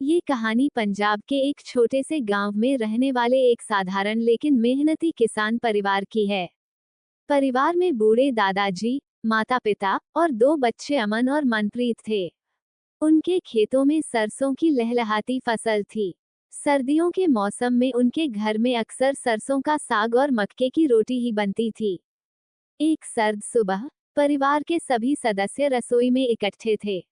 ये कहानी पंजाब के एक छोटे से गांव में रहने वाले एक साधारण लेकिन मेहनती किसान परिवार की है। परिवार में बूढ़े दादाजी, माता पिता और दो बच्चे अमन और मनप्रीत थे। उनके खेतों में सरसों की लहलहाती फसल थी। सर्दियों के मौसम में उनके घर में अक्सर सरसों का साग और मक्के की रोटी ही बनती थी। एक सर्द सुबह परिवार के सभी सदस्य रसोई में इकट्ठे थे।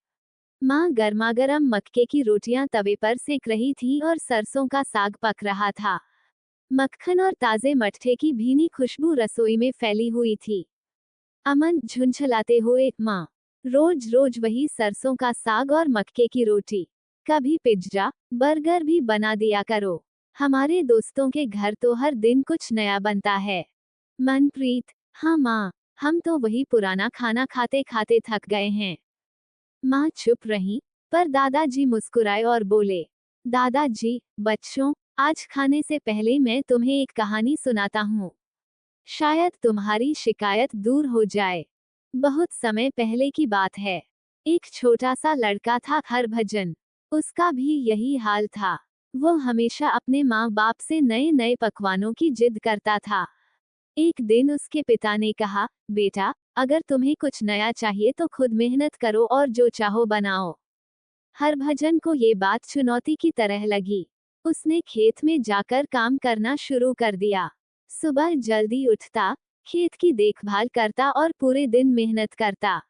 माँ गर्मागर्म मक्के की रोटियां तवे पर सेक रही थी और सरसों का साग पक रहा था। मक्खन और ताजे मट्ठे की भीनी खुशबू रसोई में फैली हुई थी। अमन झुंझलाते हुए, माँ, रोज रोज वही सरसों का साग और मक्के की रोटी। कभी पिज्जा, बर्गर भी बना दिया करो। हमारे दोस्तों के घर तो हर दिन कुछ नया बनता है। मनप्रीत, हाँ माँ, हम तो वही पुराना खाना खाते खाते थक गए हैं। माँ चुप रहीं, पर दादाजी मुस्कुराए और बोले, दादाजी, बच्चों, आज खाने से पहले मैं तुम्हें एक कहानी सुनाता हूँ। शायद तुम्हारी शिकायत दूर हो जाए। बहुत समय पहले की बात है। एक छोटा सा लड़का था, हरभजन। उसका भी यही हाल था। वो हमेशा अपने माँ बाप से नए नए पकवानों की जिद करता था। एक दिन उसके पिता ने कहा, बेटा, अगर तुम्हें कुछ नया चाहिए तो खुद मेहनत करो और जो चाहो बनाओ। हरभजन को ये बात चुनौती की तरह लगी। उसने खेत में जाकर काम करना शुरू कर दिया। सुबह जल्दी उठता, खेत की देखभाल करता और पूरे दिन मेहनत करता।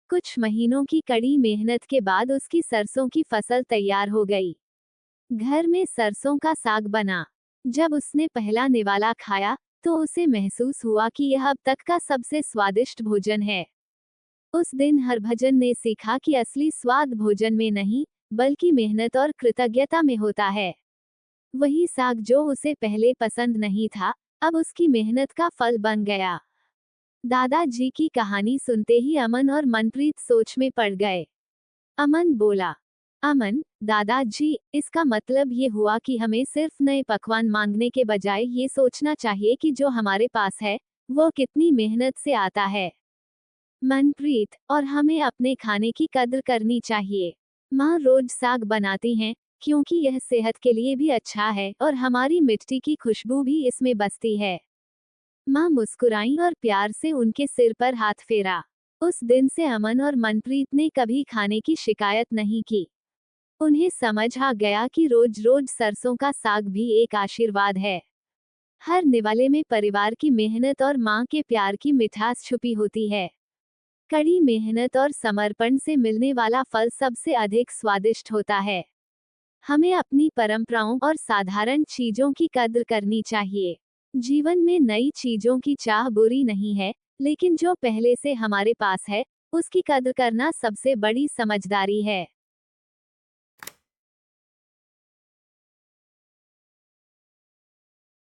कुछ महीनों की कड़ी मेहनत के बाद उसकी सरसों की फसल तैयार हो गई। घर में सरसों का साग बना। जब उसने पहला निवाला खाया, तो उसे महसूस हुआ कि यह अब तक का सबसे स्वादिष्ट भोजन है। उस दिन हरभजन ने सीखा कि असली स्वाद भोजन में नहीं, बल्कि मेहनत और कृतज्ञता में होता है। वही साग जो उसे पहले पसंद नहीं था, अब उसकी मेहनत का फल बन गया। दादाजी की कहानी सुनते ही अमन और मनप्रीत सोच में पड़ गए। अमन बोला, अमन, दादाजी, इसका मतलब ये हुआ कि हमें सिर्फ नए पकवान मांगने के बजाय ये सोचना चाहिए कि जो हमारे पास है, वो कितनी मेहनत से आता है। मनप्रीत, और हमें अपने खाने की कद्र करनी चाहिए। माँ रोज साग बनाती हैं, क्योंकि यह सेहत के लिए भी अच्छा है और हमारी मिट्टी की खुशबू भी इसमें बसती है। माँ मुस्कुराई और प्यार से उनके सिर पर हाथ फेरा। उस दिन से अमन और मनप्रीत ने कभी खाने की शिकायत नहीं की। उन्हें समझ आ गया कि रोज रोज सरसों का साग भी एक आशीर्वाद है। हर निवाले में परिवार की मेहनत और माँ के प्यार की मिठास छुपी होती है। कड़ी मेहनत और समर्पण से मिलने वाला फल सबसे अधिक स्वादिष्ट होता है। हमें अपनी परंपराओं और साधारण चीजों की कद्र करनी चाहिए। जीवन में नई चीजों की चाह बुरी नहीं है, लेकिन जो पहले से हमारे पास है, उसकी कद्र करना सबसे बड़ी समझदारी है।